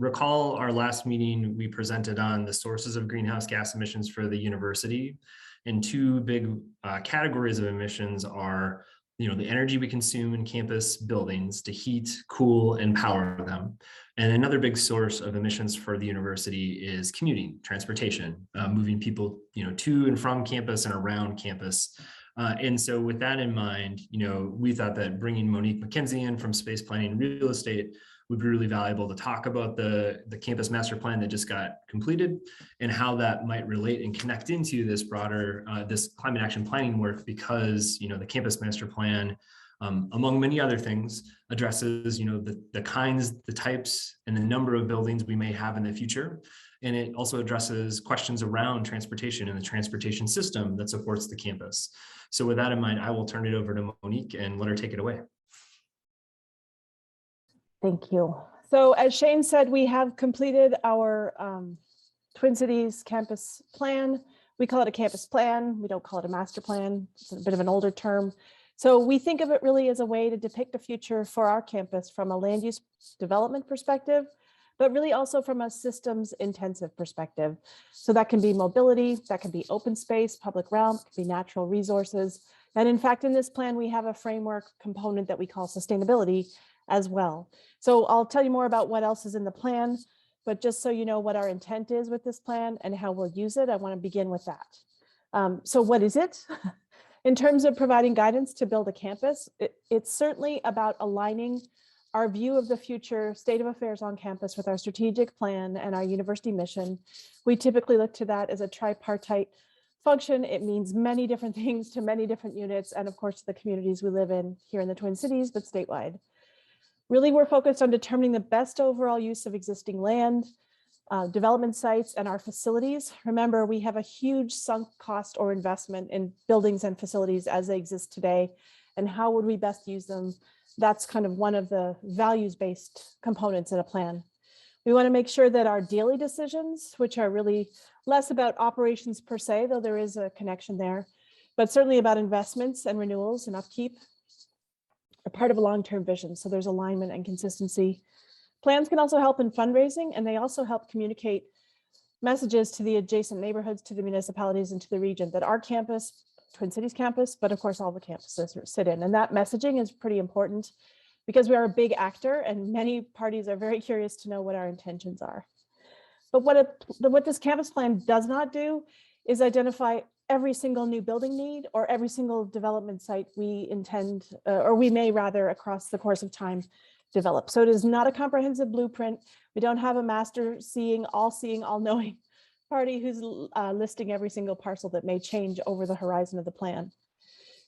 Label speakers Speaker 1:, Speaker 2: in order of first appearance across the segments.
Speaker 1: recall our last meeting, we presented on the sources of greenhouse gas emissions for the university. And two big categories of emissions are, the energy we consume in campus buildings to heat, cool, and power them. And another big source of emissions for the university is commuting, transportation, moving people, to and from campus and around campus. And so with that in mind, we thought that bringing Monique McKenzie in from Space Planning and Real Estate would be really valuable to talk about the campus master plan that just got completed and how that might relate and connect into this broader, this climate action planning work, because, the campus master plan, among many other things, addresses, the kinds, the types, and the number of buildings we may have in the future. And it also addresses questions around transportation and the transportation system that supports the campus. So with that in mind, I will turn it over to Monique and let her take it away.
Speaker 2: Thank you. So as Shane said, we have completed our Twin Cities campus plan. We call it a campus plan. We don't call it a master plan. It's a bit of an older term. So we think of it really as a way to depict a future for our campus from a land use development perspective, but really also from a systems intensive perspective. So that can be mobility, that can be open space, public realm, it can be natural resources. And in fact, in this plan, we have a framework component that we call sustainability as well. So I'll tell you more about what else is in the plan, but just so you know what our intent is with this plan and how we'll use it, I want to begin with that. So what is it? In terms of providing guidance to build a campus, it's certainly about aligning our view of the future state of affairs on campus with our strategic plan and our university mission. We typically look to that as a tripartite function. It means many different things to many different units, and of course, the communities we live in here in the Twin Cities, but statewide. Really, we're focused on determining the best overall use of existing land, development sites, and our facilities. Remember, we have a huge sunk cost or investment in buildings and facilities as they exist today, and how would we best use them? That's kind of one of the values-based components in a plan. We want to make sure that our daily decisions, which are really less about operations per se, though there is a connection there, but certainly about investments and renewals and upkeep, are part of a long-term vision. So there's alignment and consistency. Plans can also help in fundraising, and they also help communicate messages to the adjacent neighborhoods, to the municipalities, and to the region that our campus, Twin Cities campus, but of course all the campuses sit in. And that messaging is pretty important because we are a big actor and many parties are very curious to know what our intentions are. But what this campus plan does not do is identify every single new building need or every single development site we intend, or we may rather across the course of time develop. So it is not a comprehensive blueprint. We don't have a master seeing, all knowing party who's listing every single parcel that may change over the horizon of the plan.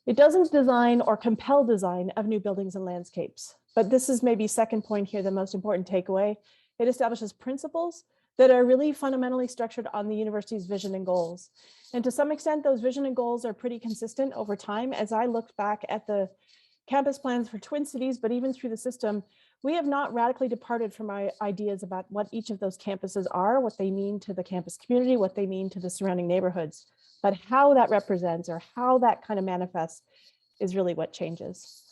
Speaker 2: It doesn't design or compel design of new buildings and landscapes, but this is maybe second point here, the most important takeaway. It establishes principles that are really fundamentally structured on the university's vision and goals. And to some extent, those vision and goals are pretty consistent over time. As I looked back at the campus plans for Twin Cities, but even through the system, we have not radically departed from our ideas about what each of those campuses are, what they mean to the campus community, what they mean to the surrounding neighborhoods, but how that represents or how that kind of manifests is really what changes.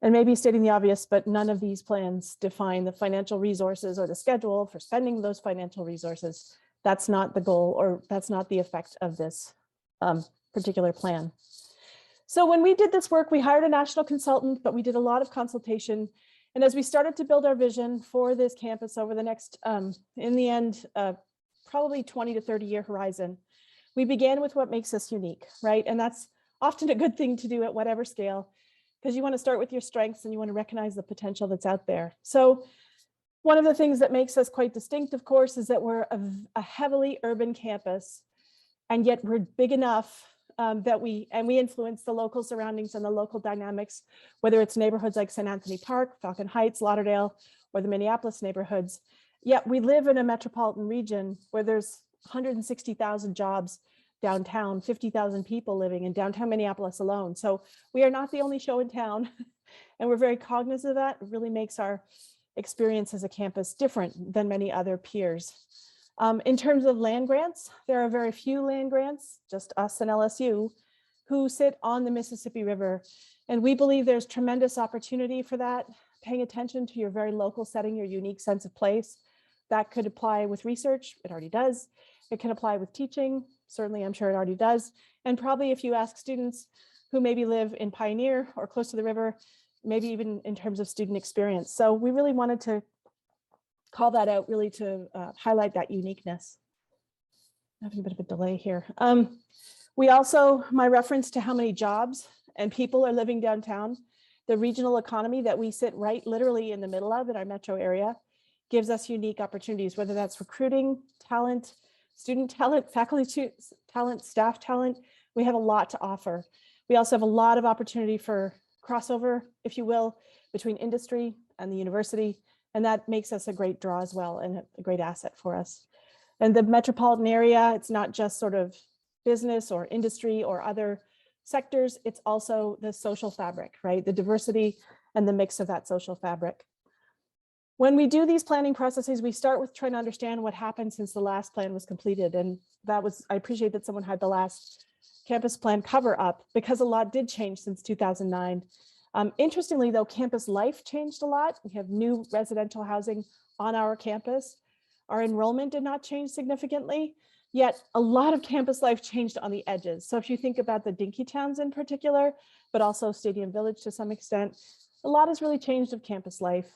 Speaker 2: And maybe stating the obvious, but none of these plans define the financial resources or the schedule for spending those financial resources. That's not the goal, or that's not the effect of this particular plan. So when we did this work, we hired a national consultant, but we did a lot of consultation. And as we started to build our vision for this campus over the next, in the end, probably 20 to 30 year horizon, we began with what makes us unique, right? And that's often a good thing to do at whatever scale, because you want to start with your strengths and you want to recognize the potential that's out there. So one of the things that makes us quite distinct, of course, is that we're a heavily urban campus, and yet we're big enough that we influence the local surroundings and the local dynamics, whether it's neighborhoods like St. Anthony Park, Falcon Heights, Lauderdale, or the Minneapolis neighborhoods. Yet we live in a metropolitan region where there's 160,000 jobs downtown, 50,000 people living in downtown Minneapolis alone. So we are not the only show in town, and we're very cognizant of that. It really makes our experience as a campus different than many other peers. In terms of land grants, there are very few land grants, just us and LSU, who sit on the Mississippi River. And we believe there's tremendous opportunity for that, paying attention to your very local setting, your unique sense of place, That could apply with research, it already does. It can apply with teaching, certainly I'm sure it already does. And probably if you ask students who maybe live in Pioneer or close to the river, maybe even in terms of student experience. So we really wanted to call that out, really to highlight that uniqueness. I'm having a bit of a delay here. We also, my reference to how many jobs and people are living downtown, the regional economy that we sit right literally in the middle of in our metro area gives us unique opportunities, whether that's recruiting, talent, student talent, faculty talent, staff talent. We have a lot to offer. We also have a lot of opportunity for crossover, if you will, between industry and the university. And that makes us a great draw as well and a great asset for us. And the metropolitan area, it's not just sort of business or industry or other sectors, it's also the social fabric, right? The diversity and the mix of that social fabric. When we do these planning processes, we start with trying to understand what happened since the last plan was completed. And that was, I appreciate that someone had the last campus plan cover up because a lot did change since 2009. Interestingly though, campus life changed a lot. We have new residential housing on our campus. Our enrollment did not change significantly, yet a lot of campus life changed on the edges. So if you think about the dinky towns in particular, but also Stadium Village to some extent, a lot has really changed of campus life.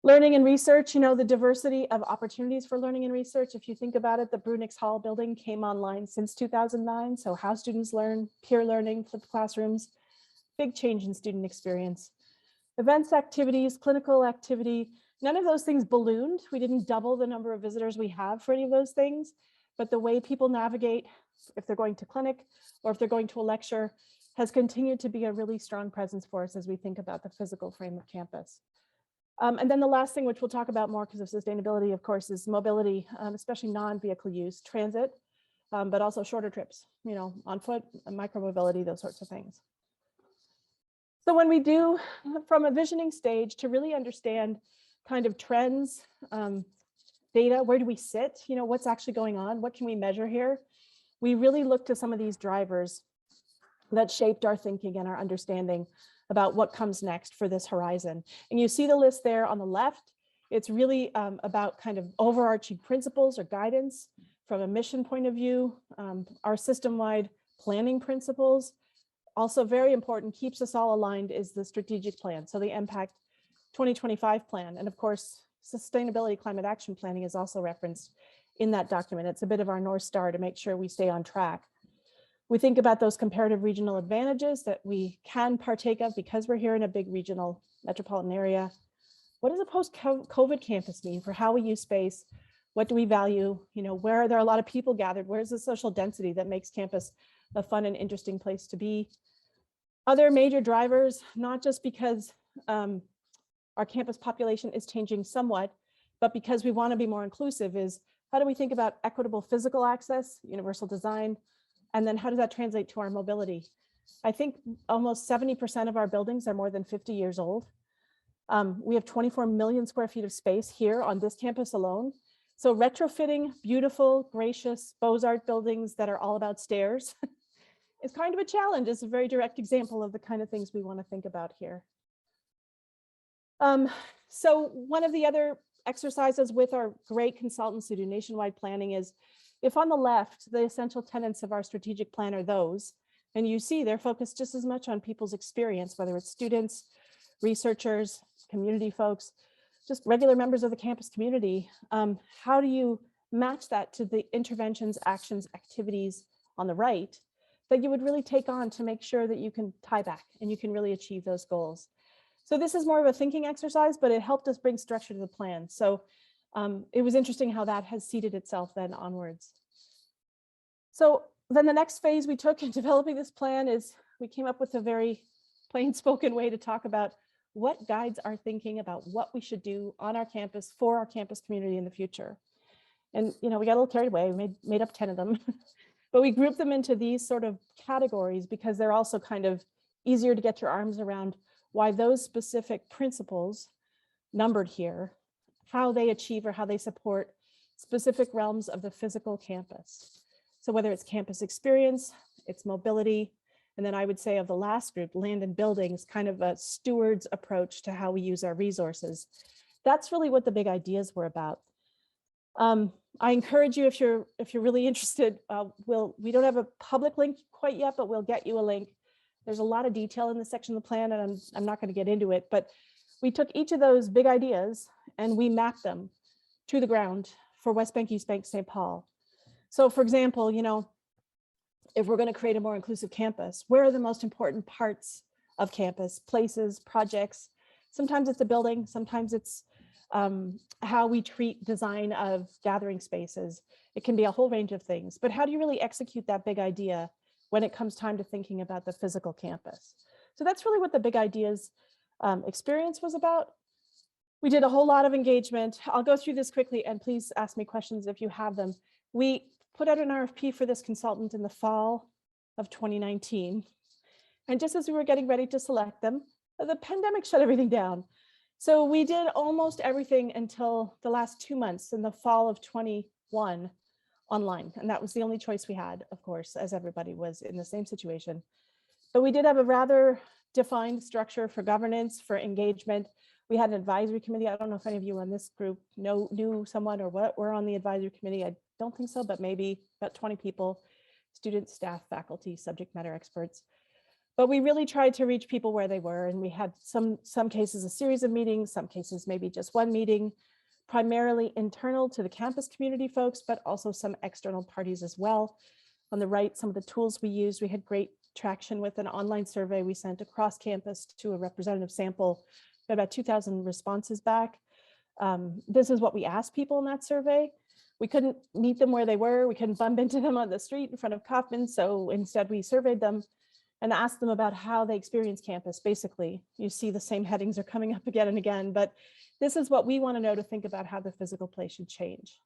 Speaker 2: Learning and research, you know, the diversity of opportunities for learning and research. If you think about it, the Brunix Hall building came online since 2009. So how students learn, peer learning, flipped classrooms, big change in student experience. Events, activities, clinical activity, none of those things ballooned. We didn't double the number of visitors we have for any of those things, but the way people navigate, if they're going to clinic or if they're going to a lecture, has continued to be a really strong presence for us as we think about the physical frame of campus. And then the last thing, which we'll talk about more because of sustainability, of course, is mobility, especially non-vehicle use, transit, but also shorter trips, you know, on foot, micromobility, those sorts of things. So when we do, from a visioning stage to really understand kind of trends, data, where do we sit, you know, what's actually going on, what can we measure here? We really look to some of these drivers that shaped our thinking and our understanding about what comes next for this horizon. And you see the list there on the left. It's really about kind of overarching principles or guidance from a mission point of view, our system-wide planning principles. Also very important, keeps us all aligned, is the strategic plan. So the Impact 2025 plan. And of course, sustainability climate action planning is also referenced in that document. It's a bit of our North Star to make sure we stay on track. We think about those comparative regional advantages that we can partake of because we're here in a big regional metropolitan area. What does a post-COVID campus mean for how we use space? What do we value? You know, where are there a lot of people gathered? Where's the social density that makes campus a fun and interesting place to be? Other major drivers, not just because our campus population is changing somewhat, but because we want to be more inclusive, is how do we think about equitable physical access, universal design, and then how does that translate to our mobility? I think almost 70% of our buildings are more than 50 years old. We have 24 million square feet of space here on this campus alone. So retrofitting beautiful, gracious Beaux-Art buildings that are all about stairs is kind of a challenge. It's a very direct example of the kind of things we want to think about here. So one of the other exercises with our great consultants who do nationwide planning is, if on the left, the essential tenets of our strategic plan are those, and you see they're focused just as much on people's experience, whether it's students, researchers, community folks, just regular members of the campus community. How do you match that to the interventions, actions, activities on the right that you would really take on to make sure that you can tie back and you can really achieve those goals? So this is more of a thinking exercise, but it helped us bring structure to the plan. So it was interesting how that has seeded itself then onwards. So then the next phase we took in developing this plan is we came up with a very plain spoken way to talk about what guides our thinking about what we should do on our campus for our campus community in the future. And, you know, we got a little carried away, we made up 10 of them, but we grouped them into these sort of categories because they're also kind of easier to get your arms around why those specific principles numbered here, how they achieve or how they support specific realms of the physical campus. So whether it's campus experience, it's mobility, and then I would say of the last group, land and buildings, kind of a steward's approach to how we use our resources. That's really what the big ideas were about. I encourage you, if you're really interested, we don't have a public link quite yet, but we'll get you a link. There's a lot of detail in this section of the plan, and I'm not going to get into it, but we took each of those big ideas and we mapped them to the ground for West Bank, East Bank, St. Paul. So for example, if we're going to create a more inclusive campus, where are the most important parts of campus, places, projects? Sometimes it's a building, sometimes it's how we treat design of gathering spaces. It can be a whole range of things, but how do you really execute that big idea when it comes time to thinking about the physical campus? So that's really what the big ideas experience was about. We did a whole lot of engagement. I'll go through this quickly, and please ask me questions if you have them. We put out an RFP for this consultant in the fall of 2019. And just as we were getting ready to select them, the pandemic shut everything down. So we did almost everything until the last 2 months in the fall of 21 online. And that was the only choice we had, of course, as everybody was in the same situation. But we did have a rather defined structure for governance, for engagement. We had an advisory committee. I don't know if any of you on this group knew someone or what were on the advisory committee. I don't think so, but maybe about 20 people, students, staff, faculty, subject matter experts. But we really tried to reach people where they were. And we had some cases, a series of meetings, some cases, maybe just one meeting, primarily internal to the campus community folks, but also some external parties as well. On the right, some of the tools we used, we had great traction with an online survey we sent across campus to a representative sample, got about 2,000 responses back. This is what we asked people in that survey. We couldn't meet them where they were. We couldn't bump into them on the street in front of Kaufman. So instead we surveyed them and asked them about how they experience campus. Basically, you see the same headings are coming up again and again, but this is what we want to know to think about how the physical place should change.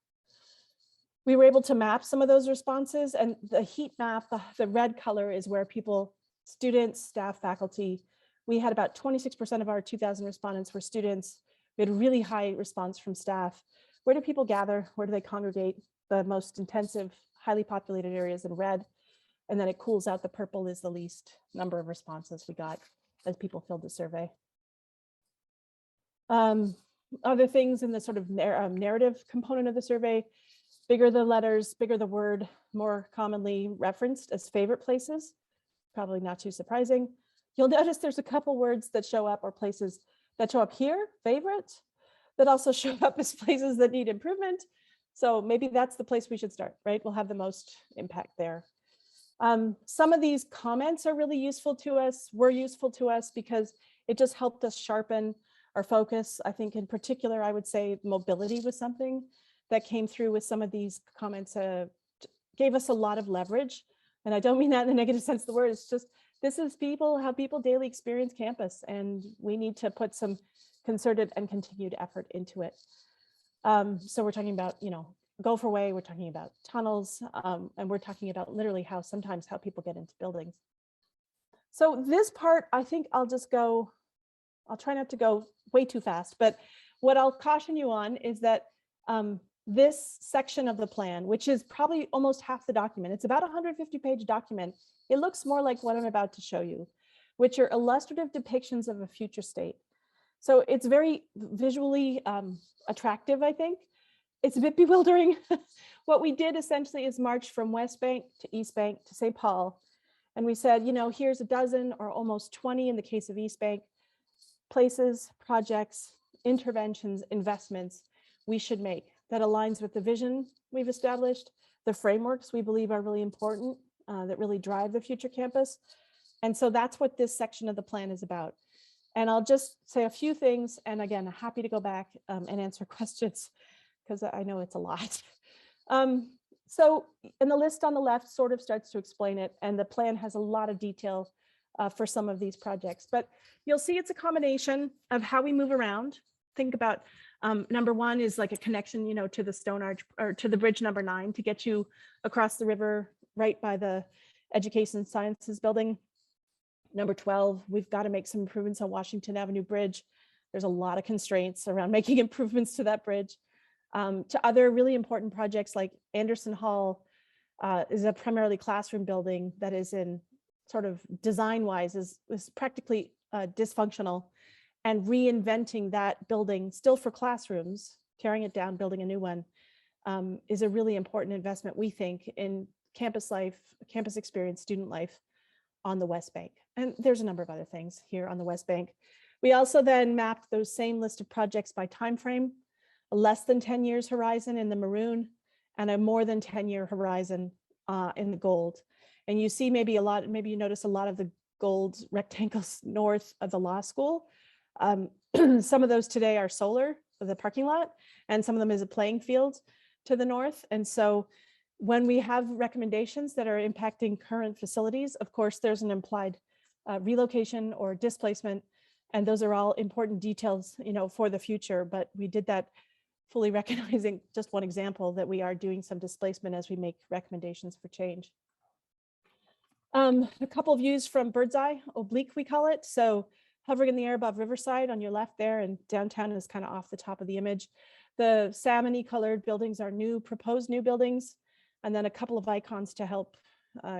Speaker 2: We were able to map some of those responses, and the heat map, the red color is where people, students, staff, faculty, we had about 26% of our 2,000 respondents were students. We had a really high response from staff. Where do people gather? Where do they congregate? The most intensive, highly populated areas in red. And then it cools out. The purple is the least number of responses we got as people filled the survey. Other things in the sort of narrative component of the survey, bigger the letters, bigger the word, more commonly referenced as favorite places. Probably not too surprising. You'll notice there's a couple words that show up, or places that show up here, favorite, that also show up as places that need improvement. So maybe that's the place we should start, right? We'll have the most impact there. Some of these comments are really useful to us, were useful to us because it just helped us sharpen our focus. I think in particular, I would say mobility was something that came through with some of these comments, gave us a lot of leverage. And I don't mean that in the negative sense of the word, it's just, this is how people daily experience campus, and we need to put some concerted and continued effort into it. So we're talking about, Gopher Way, we're talking about tunnels, and we're talking about literally how people get into buildings. So this part, I think I'll try not to go way too fast, but what I'll caution you on is that this section of the plan, which is probably almost half the document, it's about a 150-page document. It looks more like what I'm about to show you, which are illustrative depictions of a future state. So it's very visually attractive, I think. It's a bit bewildering. What we did essentially is march from West Bank to East Bank to St. Paul. And we said, here's a dozen or almost 20 in the case of East Bank, places, projects, interventions, investments we should make that aligns with the vision we've established, the frameworks we believe are really important, that really drive the future campus. And so that's what this section of the plan is about. And I'll just say a few things. And again, happy to go back and answer questions because I know it's a lot. So in the list on the left sort of starts to explain it. And the plan has a lot of detail for some of these projects, but you'll see it's a combination of how we move around. Think about number one is like a connection, to the stone arch or to the bridge number 9 to get you across the river right by the Education Sciences building. Number 12, we've got to make some improvements on Washington Avenue Bridge. There's a lot of constraints around making improvements to that bridge. To other really important projects like Anderson Hall is a primarily classroom building that is in sort of design-wise is practically dysfunctional, and reinventing that building still for classrooms, tearing it down, building a new one, is a really important investment, we think, in campus life, campus experience, student life on the West Bank. And there's a number of other things here on the West Bank. We also then mapped those same list of projects by time frame, a less than 10 years horizon in the maroon, and a more than 10-year horizon in the gold. And you see maybe you notice a lot of the gold rectangles north of the law school. Some of those today are solar, the parking lot, and some of them is a playing field to the north. And so when we have recommendations that are impacting current facilities, of course, there's an implied relocation or displacement, and those are all important details, for the future. But we did that fully recognizing, just one example, that we are doing some displacement as we make recommendations for change. A couple of views from bird's eye, oblique we call it. So hovering in the air above Riverside on your left there, and downtown is kind of off the top of the image. The salmon-y colored buildings are proposed new buildings, and then a couple of icons to help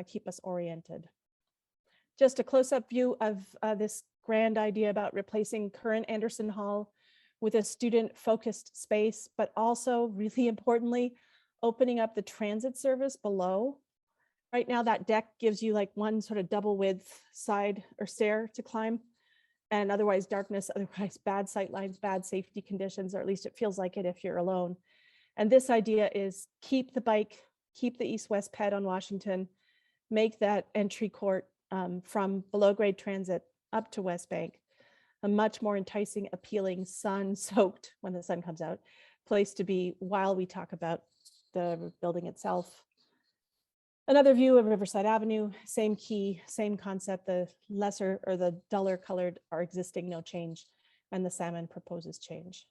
Speaker 2: keep us oriented. Just a close-up view of this grand idea about replacing current Anderson Hall with a student-focused space, but also, really importantly, opening up the transit service below. Right now, that deck gives you like one sort of double width side or stair to climb, and otherwise darkness, otherwise bad sight lines, bad safety conditions, or at least it feels like it if you're alone. And this idea is keep the bike, keep the east-west ped on Washington, make that entry court from below grade transit up to West Bank a much more enticing, appealing, sun-soaked, when the sun comes out, place to be while we talk about the building itself. Another view of Riverside Avenue, same key, same concept. The lesser or the duller colored are existing, no change, and the salmon proposes change.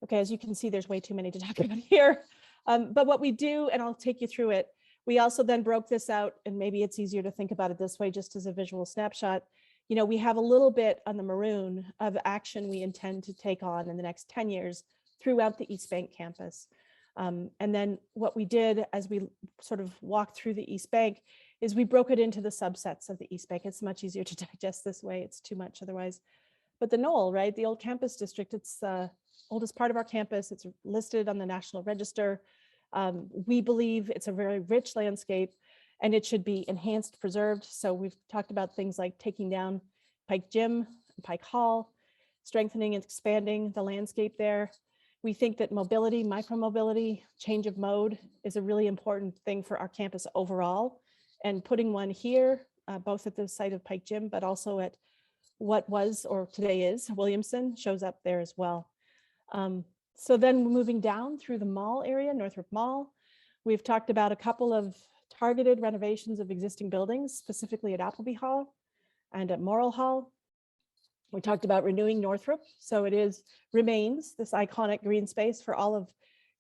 Speaker 2: Okay, as you can see, there's way too many to talk about here. But what we do, and I'll take you through it, we also then broke this out, and maybe it's easier to think about it this way, just as a visual snapshot. We have a little bit on the maroon of action we intend to take on in the next 10 years throughout the East Bank campus. And then what we did as we sort of walked through the East Bank is we broke it into the subsets of the East Bank. It's much easier to digest this way. It's too much otherwise. But the Knoll, right, the old campus district, it's the oldest part of our campus. It's listed on the National Register. We believe it's a very rich landscape and it should be enhanced, preserved. So we've talked about things like taking down Pike Gym, Pike Hall, strengthening and expanding the landscape there. We think that mobility, micromobility, change of mode is a really important thing for our campus overall. And putting one here, both at the site of Pike Gym, but also at what was or today is Williamson, shows up there as well. So then moving down through the mall area, Northrop Mall, we've talked about a couple of targeted renovations of existing buildings, specifically at Appleby Hall and at Morrill Hall. We talked about renewing Northrop, so it remains this iconic green space for all of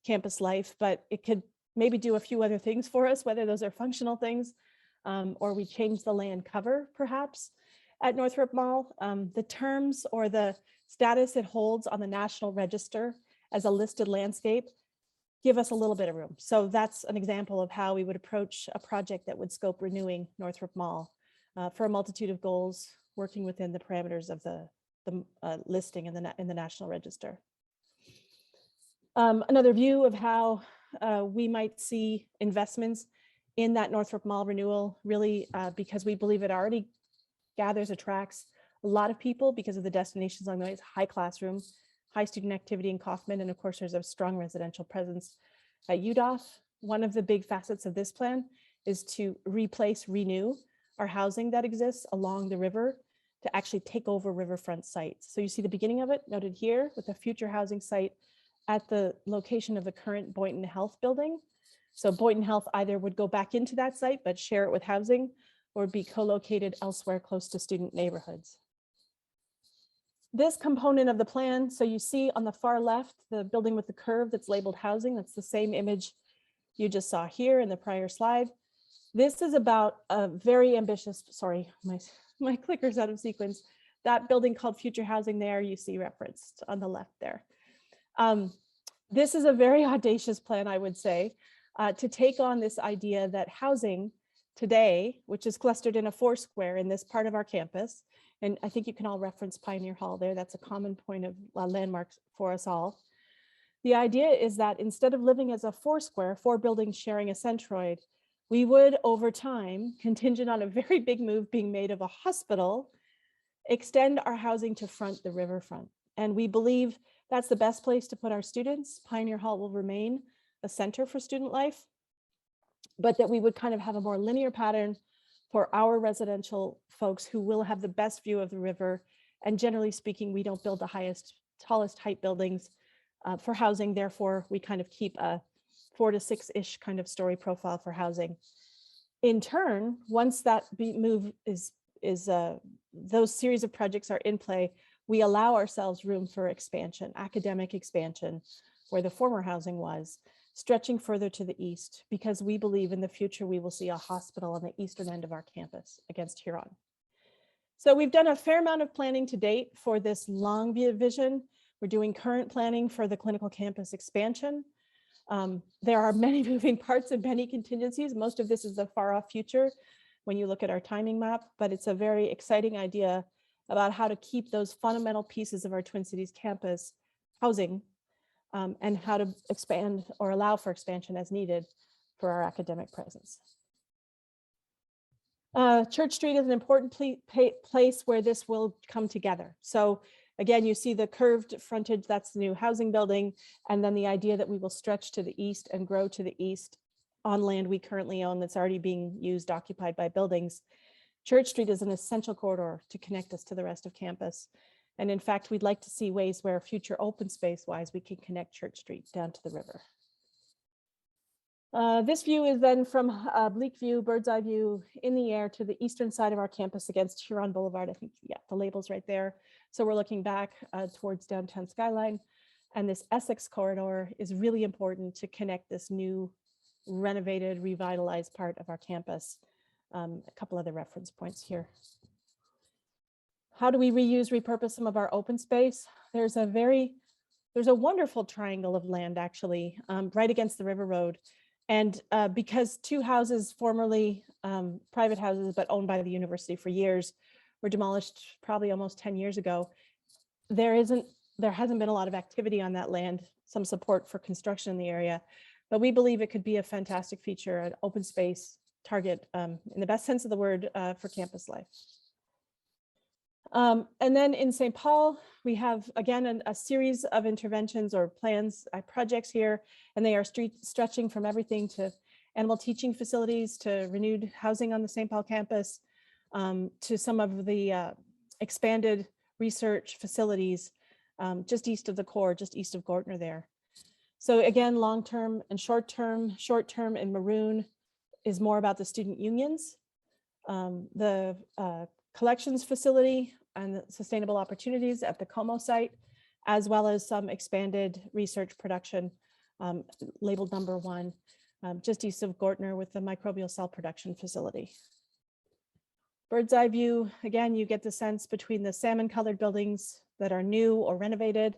Speaker 2: campus life, but it could maybe do a few other things for us, whether those are functional things or we change the land cover perhaps at Northrop Mall. The terms or the status it holds on the National Register as a listed landscape give us a little bit of room. So that's an example of how we would approach a project that would scope renewing Northrop Mall for a multitude of goals, working within the parameters of the listing in the National Register. Another view of how we might see investments in that Northrop Mall renewal, really because we believe it already attracts a lot of people because of the destinations along the way. It's high classroom, high student activity in Kaufman, and of course there's a strong residential presence at UDOF. One of the big facets of this plan is to renew our housing that exists along the river to actually take over riverfront sites. So you see the beginning of it noted here with a future housing site at the location of the current Boynton Health building. So Boynton Health either would go back into that site, but share it with housing, or be co-located elsewhere close to student neighborhoods. This component of the plan, so you see on the far left, the building with the curve that's labeled housing, that's the same image you just saw here in the prior slide. This is about a very ambitious, sorry, my clicker's out of sequence. That building called Future Housing there, you see referenced on the left there. This is a very audacious plan, I would say, to take on this idea that housing today, which is clustered in a 4-square in this part of our campus, and I think you can all reference Pioneer Hall there. That's a common point of landmarks for us all. The idea is that instead of living as a four buildings sharing a centroid, we would over time, contingent on a very big move being made of a hospital, extend our housing to front the riverfront. And we believe that's the best place to put our students. Pioneer Hall will remain a center for student life, but that we would kind of have a more linear pattern for our residential folks who will have the best view of the river. And generally speaking, we don't build the highest, tallest height buildings for housing. Therefore, we kind of keep a 4 to 6-ish kind of story profile for housing. In turn, once that move is those series of projects are in play, we allow ourselves room for expansion, academic expansion, where the former housing was, stretching further to the east, because we believe in the future we will see a hospital on the eastern end of our campus against Huron. So we've done a fair amount of planning to date for this long vision. We're doing current planning for the clinical campus expansion. There are many moving parts and many contingencies. Most of this is the far off future when you look at our timing map, but it's a very exciting idea about how to keep those fundamental pieces of our Twin Cities campus housing and how to expand or allow for expansion as needed for our academic presence. Church Street is an important place where this will come together. So again, you see the curved frontage, that's the new housing building, and then the idea that we will stretch to the east and grow to the east on land we currently own that's already being used, occupied by buildings. Church Street is an essential corridor to connect us to the rest of campus. And in fact, we'd like to see ways where future open space wise, we can connect Church Street down to the river. This view is then from a bleak view, bird's eye view in the air to the eastern side of our campus against Huron Boulevard. I think, yeah, the label's right there. So we're looking back towards downtown skyline. And this Essex corridor is really important to connect this new renovated, revitalized part of our campus. A couple other reference points here. How do we reuse, repurpose some of our open space? There's a wonderful triangle of land actually, right against the river road. And because two houses, formerly private houses, but owned by the university for years, were demolished probably almost 10 years ago, there hasn't been a lot of activity on that land, some support for construction in the area, but we believe it could be a fantastic feature, an open space target in the best sense of the word for campus life. And then in St. Paul, we have, again, a series of interventions or plans, projects here, and they are stretching from everything to animal teaching facilities to renewed housing on the St. Paul campus, to some of the expanded research facilities just east of the core, just east of Gortner there. So again, long-term and short-term in maroon is more about the student unions, the collections facility and the sustainable opportunities at the Como site, as well as some expanded research production labeled number 1, just east of Gortner with the microbial cell production facility. Bird's eye view, again, you get the sense between the salmon colored buildings that are new or renovated,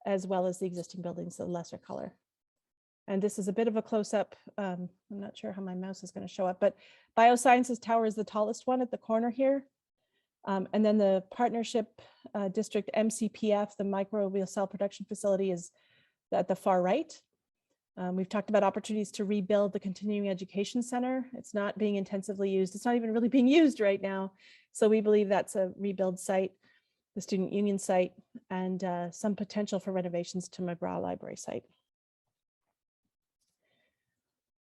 Speaker 2: as well as the existing buildings, the lesser color. And this is a bit of a close-up. I'm not sure how my mouse is going to show up, but Biosciences Tower is the tallest one at the corner here. And then the partnership district MCPF, the microbial cell production facility, is at the far right. We've talked about opportunities to rebuild the continuing education center. It's not being intensively used. It's not even really being used right now. So we believe that's a rebuild site, the student union site, and some potential for renovations to McGraw Library site.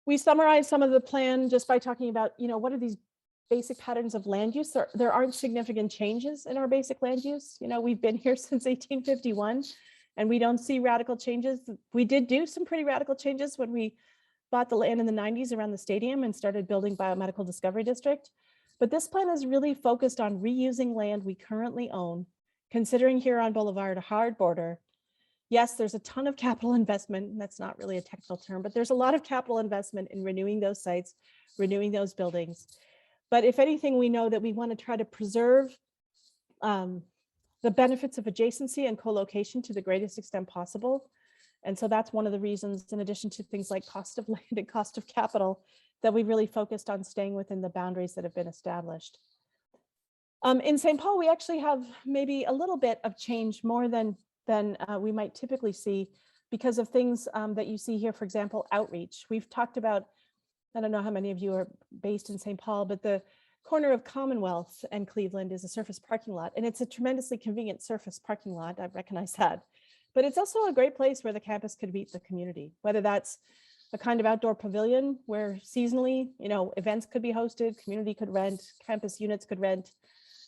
Speaker 2: We summarize some of the plan just by talking about, what are these basic patterns of land use? There aren't significant changes in our basic land use. We've been here since 1851 and we don't see radical changes. We did do some pretty radical changes when we bought the land in the 90s around the stadium and started building Biomedical Discovery District. But this plan is really focused on reusing land we currently own, considering Huron Boulevard a hard border. Yes, there's a ton of capital investment, and that's not really a technical term, but there's a lot of capital investment in renewing those sites, renewing those buildings. But if anything, we know that we want to try to preserve the benefits of adjacency and co-location to the greatest extent possible. And so that's one of the reasons, in addition to things like cost of land and cost of capital, that we really focused on staying within the boundaries that have been established. In St. Paul, we actually have maybe a little bit of change, more than we might typically see. because of things that you see here, for example, outreach. We've talked about, I don't know how many of you are based in St. Paul, but the corner of Commonwealth and Cleveland is a surface parking lot, and it's a tremendously convenient surface parking lot. I recognize that, but it's also a great place where the campus could meet the community, whether that's a kind of outdoor pavilion where seasonally, events could be hosted, community could rent, campus units could rent.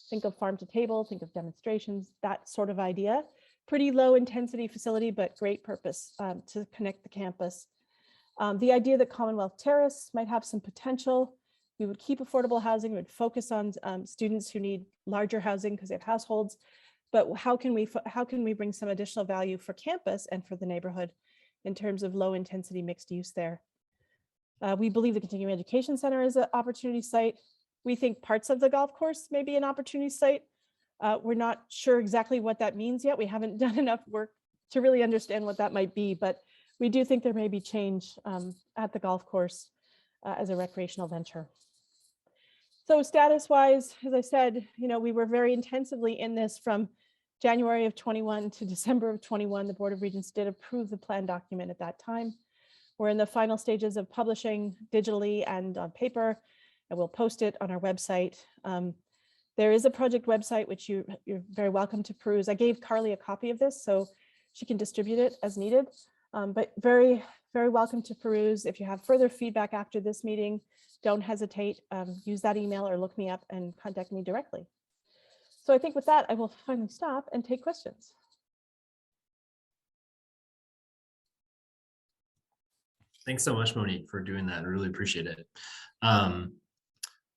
Speaker 2: Think of farm to table, think of demonstrations, that sort of idea. Pretty low intensity facility, but great purpose to connect the campus. The idea that Commonwealth Terrace might have some potential. We would keep affordable housing, we would focus on students who need larger housing because they have households, but how can we bring some additional value for campus and for the neighborhood in terms of low intensity mixed use there? We believe the Continuing Education Center is an opportunity site. We think parts of the golf course may be an opportunity site. We're not sure exactly what that means yet. We haven't done enough work to really understand what that might be, but we do think there may be change at the golf course as a recreational venture. So status-wise, as I said, we were very intensively in this from January of 21 to December of 21. The Board of Regents did approve the plan document at that time. We're in the final stages of publishing digitally and on paper, and we'll post it on our website. There is a project website, which you're very welcome to peruse. I gave Carly a copy of this, so she can distribute it as needed, but very, very welcome to peruse. If you have further feedback after this meeting, don't hesitate, use that email or look me up and contact me directly. So I think with that, I will finally stop and take questions.
Speaker 1: Thanks so much, Monique, for doing that. I really appreciate it.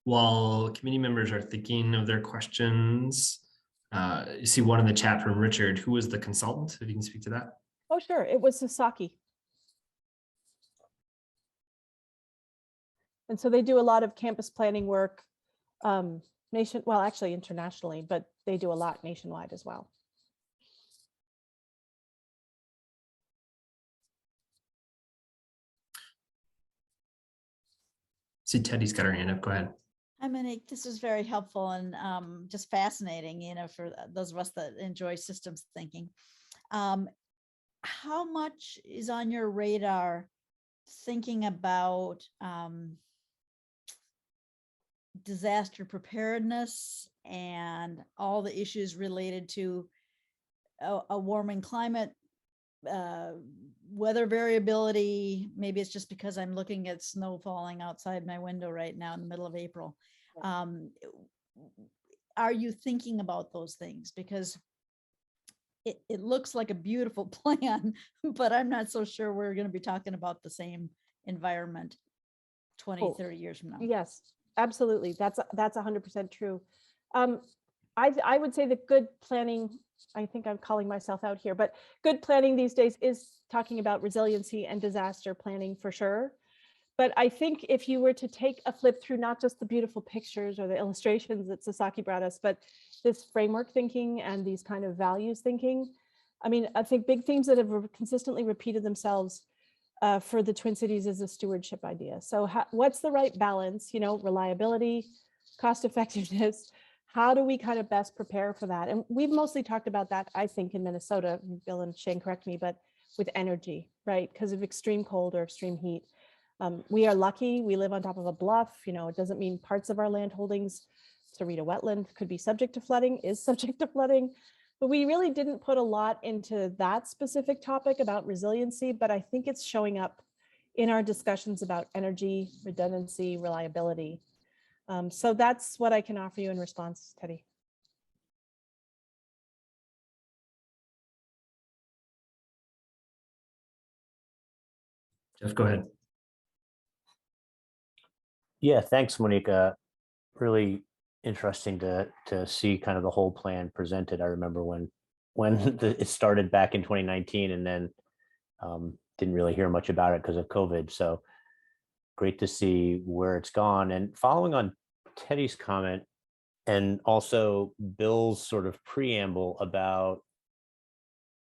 Speaker 1: While committee members are thinking of their questions, you see one in the chat from Richard. Who was the consultant? If you can speak to that.
Speaker 2: Oh, sure. It was Sasaki. And so they do a lot of campus planning work actually internationally, but they do a lot nationwide as well.
Speaker 3: See, Teddy's got her hand up. Go ahead.
Speaker 4: Hi, Monique. This is very helpful and just fascinating, for those of us that enjoy systems thinking. How much is on your radar thinking about disaster preparedness and all the issues related to a warming climate, weather variability? Maybe it's just because I'm looking at snow falling outside my window right now in the middle of April. Are you thinking about those things? Because it looks like a beautiful plan, but I'm not so sure we're going to be talking about the same environment 20, 30 years from now.
Speaker 2: Yes, absolutely. That's 100% true. I would say that good planning, I think I'm calling myself out here, but good planning these days is talking about resiliency and disaster planning for sure. But I think if you were to take a flip through not just the beautiful pictures or the illustrations that Sasaki brought us, but this framework thinking and these kind of values thinking, I think big themes that have consistently repeated themselves for the Twin Cities is a stewardship idea. So what's the right balance, reliability, cost effectiveness? How do we kind of best prepare for that? And we've mostly talked about that, I think, in Minnesota, Bill and Shane, correct me, but with energy, right? Because of extreme cold or extreme heat. We are lucky, we live on top of a bluff, it doesn't mean parts of our land holdings, Sarita wetland could be subject to flooding, is subject to flooding, but we really didn't put a lot into that specific topic about resiliency, but I think it's showing up in our discussions about energy, redundancy, reliability. So that's what I can offer you in response, Teddy.
Speaker 3: Jeff, go ahead.
Speaker 5: Yeah, thanks, Monica. Really interesting to see kind of the whole plan presented. I remember when it started back in 2019, and then didn't really hear much about it because of COVID. So great to see where it's gone. And following on Teddy's comment, and also Bill's sort of preamble about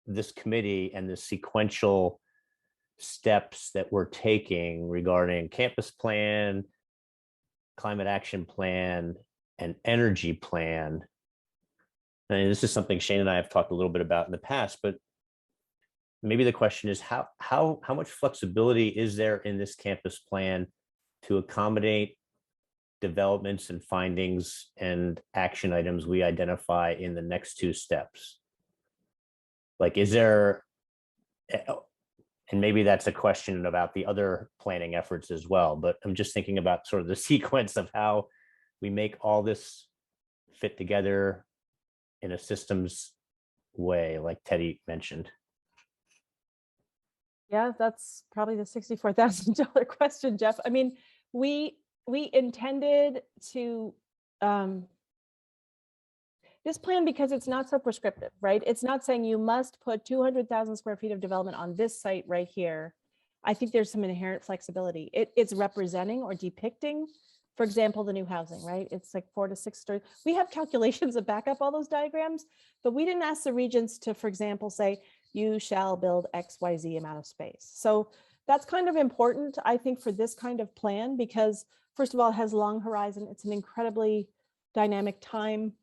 Speaker 5: this committee and the sequential steps that we're taking regarding campus plan, climate action plan, and energy plan. And this is something Shane and I have talked a little bit about in the past, but maybe the question is how much flexibility is there in this campus plan to accommodate developments and findings and action items we identify in the next two steps? Like, is there, and maybe that's a question about the other planning efforts as well, but I'm just thinking about sort of the sequence of how we make all this fit together in a systems way, like Teddy mentioned.
Speaker 2: Yeah, that's probably the $64,000 question, Jeff. I mean, we intended to this plan, because it's not so prescriptive, right? It's not saying you must put 200,000 square feet of development on this site right here. I think there's some inherent flexibility. It's representing or depicting, for example, the new housing, right? It's like 4 to 6 stories. We have calculations that back up all those diagrams, but we didn't ask the regents to, for example, say, you shall build XYZ amount of space. So that's kind of important, I think, for this kind of plan, because first of all, it has long horizon. It's an incredibly dynamic time.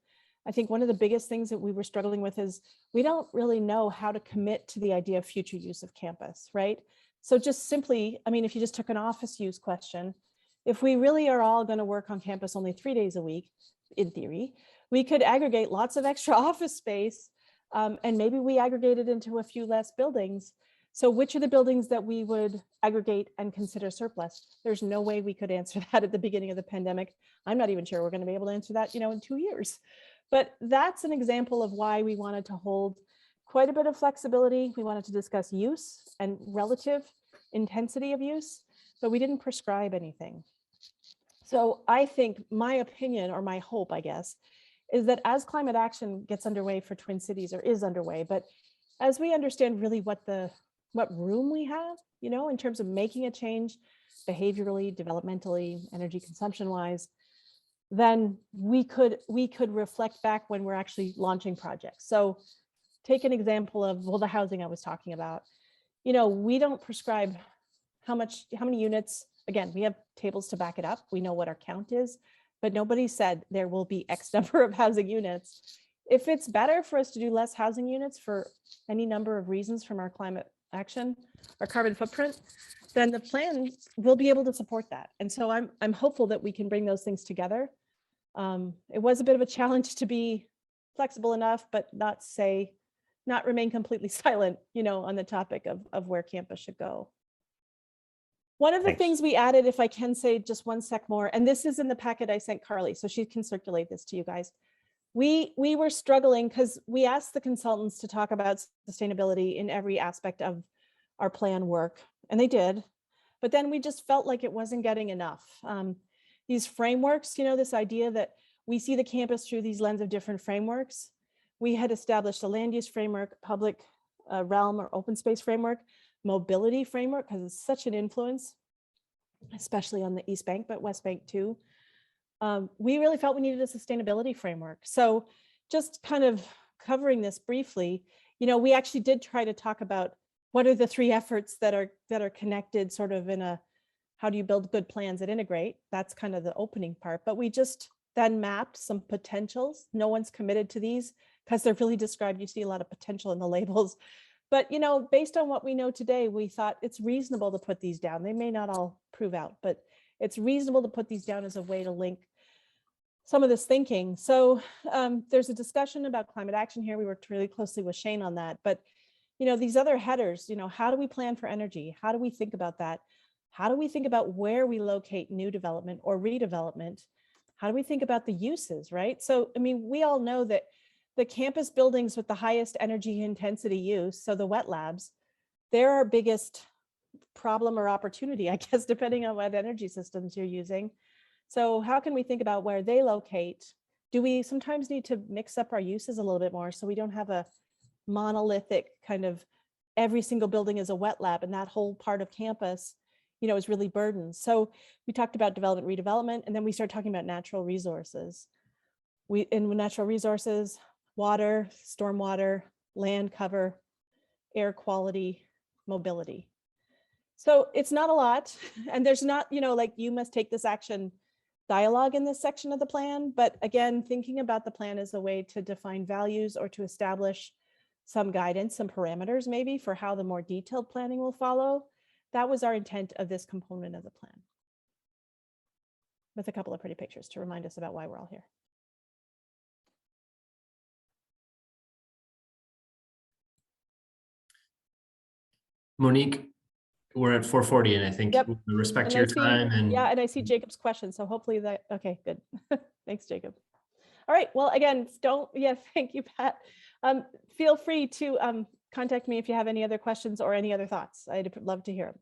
Speaker 2: I think one of the biggest things that we were struggling with is we don't really know how to commit to the idea of future use of campus, right? So just simply, I mean, if you just took an office use question, if we really are all going to work on campus only 3 days a week, in theory, we could aggregate lots of extra office space, and maybe we aggregate it into a few less buildings. So which are the buildings that we would aggregate and consider surplus? There's no way we could answer that at the beginning of the pandemic. I'm not even sure we're going to be able to answer that, in 2 years. But that's an example of why we wanted to hold quite a bit of flexibility. We wanted to discuss use and relative intensity of use, but we didn't prescribe anything. So I think my opinion, or my hope, I guess, is that as climate action gets underway for Twin Cities, or is underway, but as we understand really what room we have, in terms of making a change behaviorally, developmentally, energy consumption wise, then we could reflect back when we're actually launching projects. So take an example of, the housing I was talking about. We don't prescribe how many units. Again, we have tables to back it up. We know what our count is, but nobody said there will be X number of housing units. If it's better for us to do less housing units for any number of reasons from our climate action, our carbon footprint, then the plan will be able to support that. And so I'm hopeful that we can bring those things together. It was a bit of a challenge to be flexible enough, but not remain completely silent, on the topic of where campus should go. One of the
Speaker 5: Thanks.
Speaker 2: things we added, if I can say just one sec more, and this is in the packet I sent Carly, so she can circulate this to you guys. We were struggling because we asked the consultants to talk about sustainability in every aspect of our plan work, and they did, but then we just felt like it wasn't getting enough. These frameworks, this idea that we see the campus through these lens of different frameworks. We had established a land use framework, public realm or open space framework, mobility framework, because it's such an influence, especially on the East Bank, but West Bank too. We really felt we needed a sustainability framework. So just kind of covering this briefly, we actually did try to talk about what are the 3 efforts that are connected sort of in a, how do you build good plans that integrate? That's kind of the opening part, but we just then mapped some potentials. No one's committed to these because they're really described. You see a lot of potential in the labels, but based on what we know today, we thought it's reasonable to put these down. They may not all prove out, but it's reasonable to put these down as a way to link some of this thinking. So there's a discussion about climate action here. We worked really closely with Shane on that, but these other headers, how do we plan for energy? How do we think about that? How do we think about where we locate new development or redevelopment? How do we think about the uses, right? So, I mean, we all know that the campus buildings with the highest energy intensity use, so the wet labs, they're our biggest problem or opportunity, I guess, depending on what energy systems you're using. So how can we think about where they locate? Do we sometimes need to mix up our uses a little bit more so we don't have a monolithic kind of every single building is a wet lab and that whole part of campus, is really burdened. So we talked about development, redevelopment, and then we started talking about natural resources. In natural resources, water, stormwater, land cover, air quality, mobility. So it's not a lot, and there's not, like you must take this action dialogue in this section of the plan, but again, thinking about the plan as a way to define values or to establish some guidance, some parameters maybe for how the more detailed planning will follow. That was our intent of this component of the plan. With a couple of pretty pictures to remind us about why we're all here.
Speaker 1: Monique, we're at 4:40 and I think
Speaker 2: Yep.
Speaker 1: with respect
Speaker 2: And
Speaker 1: to
Speaker 2: I
Speaker 1: your
Speaker 2: see,
Speaker 1: time and
Speaker 2: yeah, and I see Jacob's question, so hopefully that, okay, good. Thanks, Jacob. All right, well, again, thank you, Pat. Feel free to contact me if you have any other questions or any other thoughts. I'd love to hear them.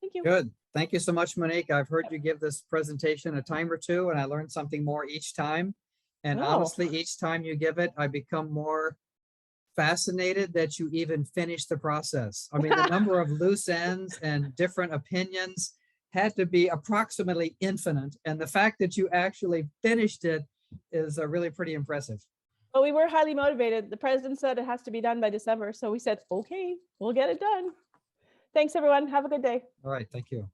Speaker 2: Thank you.
Speaker 6: Good. Thank you so much, Monique. I've heard you give this presentation a time or two, and I learned something more each time. And
Speaker 2: Oh.
Speaker 6: honestly, each time you give it, I become more fascinated that you even finish the process. I mean, the number of loose ends and different opinions had to be approximately infinite. And the fact that you actually finished it is really pretty impressive.
Speaker 2: Well, we were highly motivated. The president said it has to be done by December. So we said, okay, we'll get it done. Thanks, everyone. Have a good day.
Speaker 6: All right. Thank you.